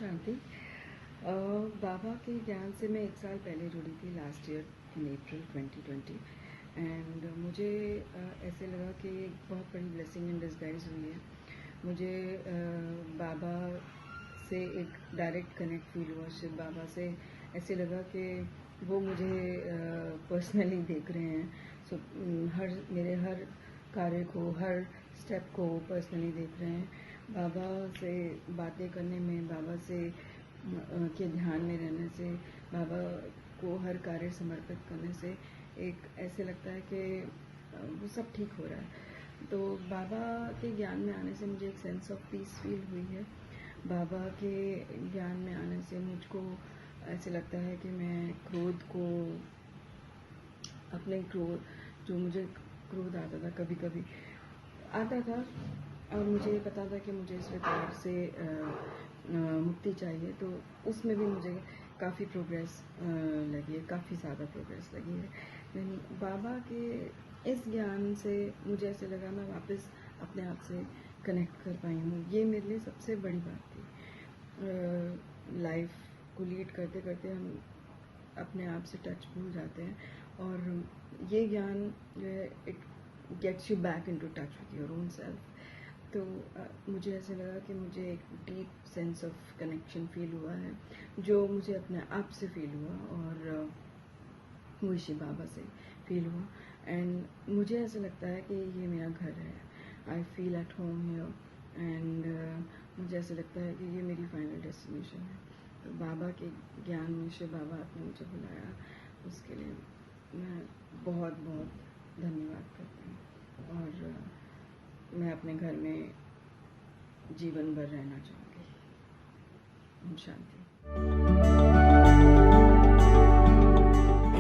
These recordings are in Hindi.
शांति। बाबा के ज्ञान से मैं 1 साल पहले जुड़ी थी, last year in April 2020। And मुझे ऐसे लगा कि एक बहुत बड़ी ब्लेसिंग इन डिस्गाइज हुई है। मुझे बाबा से एक डायरेक्ट कनेक्ट फील हुआ। शिव बाबा से ऐसे लगा कि वो मुझे पर्सनली देख रहे हैं। सो मेरे हर कार्य को, हर स्टेप को पर्सनली देख रहे हैं। बाबा से बातें करने में, बाबा से के ध्यान में रहने से, बाबा को हर कार्य समर्पित करने से एक ऐसे लगता है कि वो सब ठीक हो रहा है। तो बाबा के ज्ञान में आने से मुझे एक सेंस ऑफ पीस फील हुई है। बाबा के ज्ञान में आने से मुझको ऐसे लगता है कि मैं क्रोध को, अपने क्रोध, जो मुझे क्रोध आता था, कभी कभी आता था और मुझे पता था कि मुझे इस विकार से मुक्ति चाहिए, तो उसमें भी मुझे काफ़ी प्रोग्रेस लगी है, काफ़ी ज़्यादा प्रोग्रेस लगी है। लेकिन बाबा के इस ज्ञान से मुझे ऐसे लगा मैं वापस अपने आप से कनेक्ट कर पाई हूँ। ये मेरे लिए सबसे बड़ी बात थी। लाइफ को लीड करते करते हम अपने आप से टच भूल जाते हैं, और ये ज्ञान जो है, it gets you back into touch with your own self. तो मुझे ऐसे लगा कि मुझे एक deep sense of connection feel हुआ है, जो मुझे अपने आप से फील हुआ, और वो शिव बाबा से फील हुआ। एंड मुझे ऐसे लगता है कि ये मेरा घर है। I feel at home here, and मुझे ऐसे लगता है कि ये मेरी फाइनल डेस्टिनेशन है। तो बाबा के ज्ञान में शिव बाबा ने मुझे बुलाया, उसके लिए मैं बहुत बहुत धन्यवाद करती हूँ, और मैं अपने घर में जीवन भर रहना चाहूँगी। ओम शांति।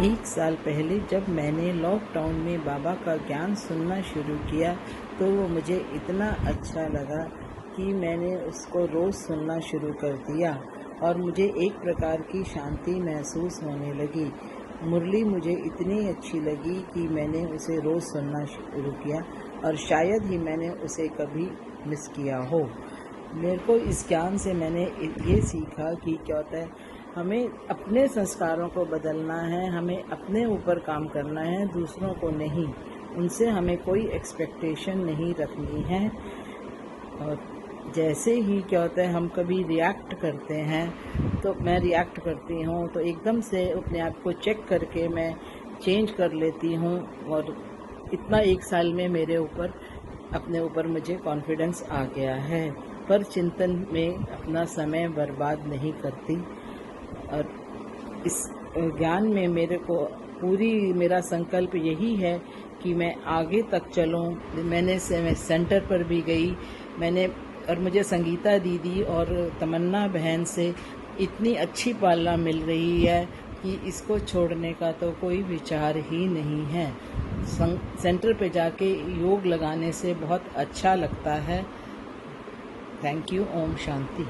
1 साल पहले जब मैंने लॉकडाउन में बाबा का ज्ञान सुनना शुरू किया, तो वो मुझे इतना अच्छा लगा कि मैंने उसको रोज़ सुनना शुरू कर दिया, और मुझे एक प्रकार की शांति महसूस होने लगी। मुरली मुझे इतनी अच्छी लगी कि मैंने उसे रोज़ सुनना शुरू किया, और शायद ही मैंने उसे कभी मिस किया हो। मेरे को इस ज्ञान से मैंने ये सीखा कि क्या होता है, हमें अपने संस्कारों को बदलना है, हमें अपने ऊपर काम करना है, दूसरों को नहीं। उनसे हमें कोई एक्सपेक्टेशन नहीं रखनी है। और जैसे ही क्या होता है, हम कभी रिएक्ट करते हैं, तो मैं रिएक्ट करती हूँ, तो एकदम से अपने आप को चेक करके मैं चेंज कर लेती हूँ। और इतना 1 साल में मेरे ऊपर, अपने ऊपर मुझे कॉन्फिडेंस आ गया है। पर चिंतन में अपना समय बर्बाद नहीं करती, और इस ज्ञान में मेरे को मेरा संकल्प यही है कि मैं आगे तक चलूँ। मैं सेंटर पर भी गई, और मुझे संगीता दीदी और तमन्ना बहन से इतनी अच्छी पालना मिल रही है कि इसको छोड़ने का तो कोई विचार ही नहीं है। सेंटर पे जाके योग लगाने से बहुत अच्छा लगता है। Thank you. Om Shanti.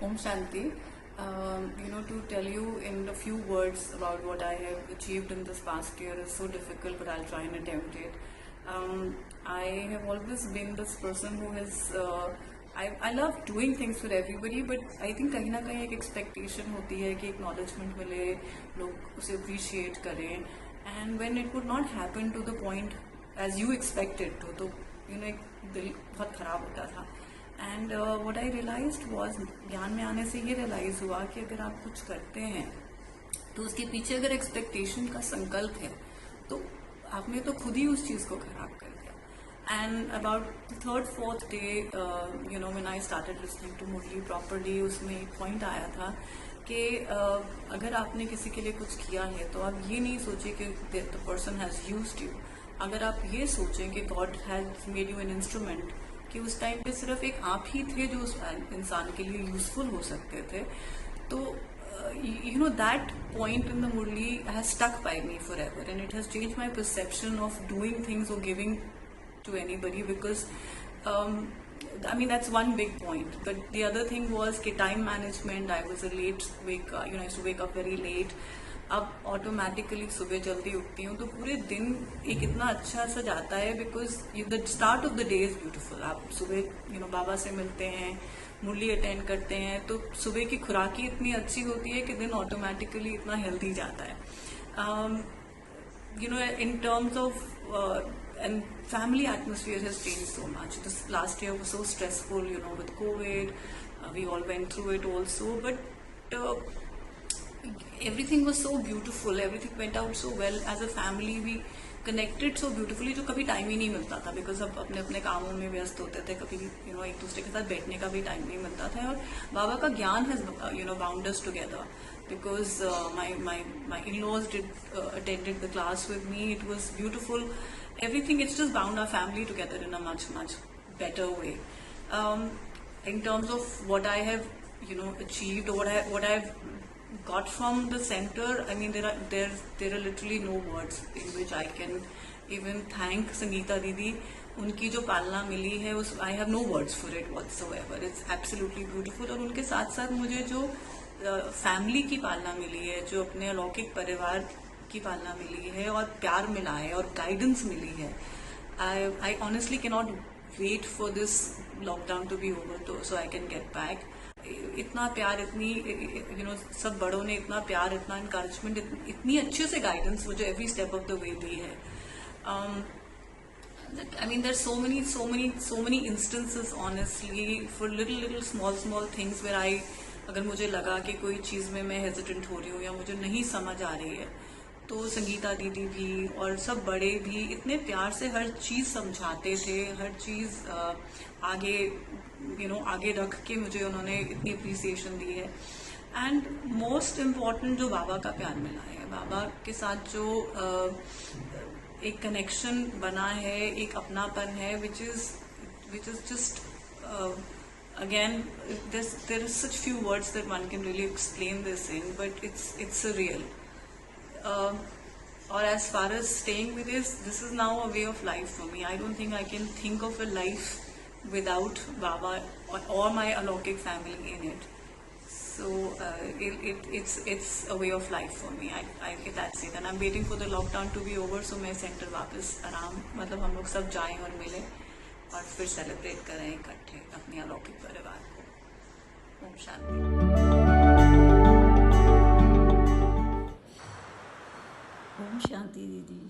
Om Shanti. To tell you in a few words about what I have achieved in this past year is so difficult, but I'll try and attempt it. I have always been this person who has, I love doing things for everybody, but I think कहीं ना कहीं एक expectation होती है कि acknowledgement मिले, लोग उसे appreciate करें, and when it would not happen to the point as you expected to, एक दिल बहुत खराब होता था। And what I realized was, ज्ञान में आने से ये रियलाइज हुआ कि अगर आप कुछ करते हैं तो उसके पीछे अगर एक्सपेक्टेशन का संकल्प है, तो आपने तो खुद ही उस चीज को खराब कर दिया। And about the 3rd-4th day, when I started listening to Murli properly, उसमें एक पॉइंट आया था कि अगर आपने किसी के लिए कुछ किया है, तो आप ये नहीं सोचे कि the person has used you. अगर आप ये सोचें कि God has made you an instrument, कि उस टाइम पे सिर्फ एक आप ही थे जो उस इंसान के लिए यूजफुल हो सकते थे, तो that point in the Murli has stuck by me forever, and it has change my perception of doing things और giving to anybody, because that's one big point. But the other thing was कि time management. I was a late wake, I used to wake up very late. अब ऑटोमेटिकली सुबह जल्दी उठती हूँ तो पूरे दिन एक इतना अच्छा सा जाता है, because the start of the day is beautiful. आप सुबह बाबा से मिलते हैं, मुरली अटेंड करते हैं, तो सुबह की खुराक ही इतनी अच्छी होती है कि दिन ऑटोमेटिकली इतना हेल्दी जाता है. In terms of and family atmosphere has changed so much. This last year was so stressful, with COVID. We all went through it also, but everything was so beautiful. Everything went out so well. As a family, we connected so beautifully, जो कभी टाइम ही नहीं मिलता था, बिकॉज अब अपने अपने कामों में व्यस्त होते थे. कभी एक दूसरे के साथ बैठने का भी टाइम नहीं मिलता था. और बाबा का ज्ञान has bound us together, because my in-laws did attended the class with me. It was beautiful. Everything, it's just bound our family together in a much better way. In terms of what I have achieved, or what I've got from the center, I mean, there are literally no words in which I can even thank Sangeeta Didi. उनकी जो पालना मिली है, उस I have no words for it whatsoever. It's absolutely beautiful. और उनके साथ साथ मुझे जो फैमिली की पालना मिली है, जो अपने अलौकिक परिवार की पालना मिली है, और प्यार मिला है, और गाइडेंस मिली है, I honestly cannot wait for this lockdown to be over so I can get back. इतना प्यार, इतनी सब बड़ों ने इतना प्यार, इतना इनकरेजमेंट, इतनी अच्छे से गाइडेंस मुझे every step of the way दी है. I mean, there's so many instances, honestly, for little small things where अगर मुझे लगा कि कोई चीज़ में मैं हेजिटेंट हो रही हूँ या मुझे नहीं समझ आ रही है, तो संगीता दीदी भी और सब बड़े भी इतने प्यार से हर चीज़ समझाते थे. हर चीज़ आगे रख के मुझे उन्होंने इतनी अप्रिसिएशन दी है. एंड मोस्ट इम्पॉर्टेंट, जो बाबा का प्यार मिला है, बाबा के साथ जो एक कनेक्शन बना है, एक अपनापन है, which is just again, there are such few words that one can really explain this in, but it's surreal. Or as far as staying with this is now a way of life for me. I don't think I can think of a life without Baba or my Alaukik family in it. So it's a way of life for me. That's it. And I'm waiting for the lockdown to be over, so मैं सेंटर वापस आराम, मतलब हम लोग सब जाएं और मिलें और फिर सेलिब्रेट करें इकट्ठे अपने अलौकिक परिवार को. ओम शांति. ओम शांति दीदी,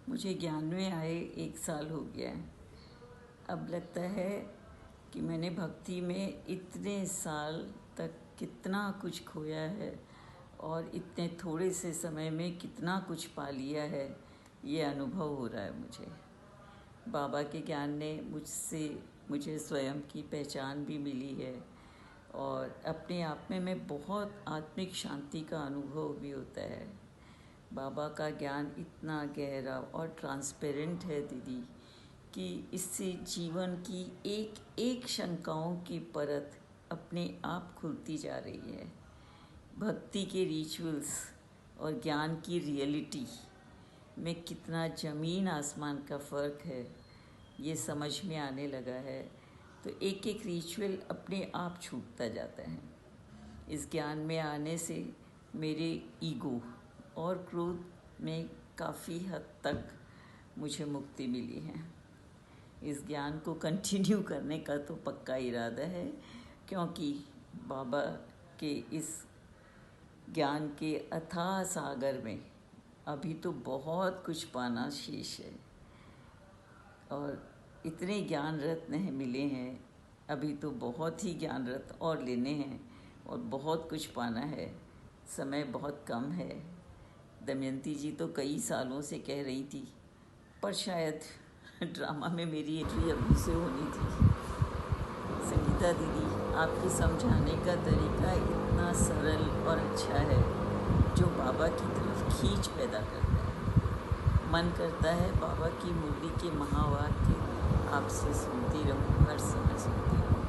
मुझे ज्ञान में आए 1 साल हो गया है. अब लगता है कि मैंने भक्ति में इतने साल तक कितना कुछ खोया है और इतने थोड़े से समय में कितना कुछ पा लिया है, ये अनुभव हो रहा है मुझे. बाबा के ज्ञान ने मुझे स्वयं की पहचान भी मिली है, और अपने आप में मैं बहुत आत्मिक शांति का अनुभव भी होता है. बाबा का ज्ञान इतना गहरा और ट्रांसपेरेंट है दीदी, कि इससे जीवन की एक शंकाओं की परत अपने आप खुलती जा रही है. भक्ति के रिचुअल्स और ज्ञान की रियलिटी में कितना ज़मीन आसमान का फ़र्क है, ये समझ में आने लगा है. तो एक रिचुअल अपने आप छूटता जाता है. इस ज्ञान में आने से मेरे ईगो और क्रोध में काफ़ी हद तक मुझे मुक्ति मिली है. इस ज्ञान को कंटिन्यू करने का तो पक्का इरादा है, क्योंकि बाबा के इस ज्ञान के अथाह सागर में अभी तो बहुत कुछ पाना शेष है. और इतने ज्ञान रत्न मिले हैं, अभी तो बहुत ही ज्ञान रत्न और लेने हैं और बहुत कुछ पाना है. समय बहुत कम है. दमयंती जी तो कई सालों से कह रही थी, पर शायद ड्रामा में मेरी एंट्री अभी से होनी थी. संगीता दीदी, आपके समझाने का तरीका इतना सरल और अच्छा है, जो बाबा की तरफ खींच पैदा करता है. मन करता है बाबा की मुरली के महावाक्य आपसे सुनती रहूं, हर समय सुनती रहूं.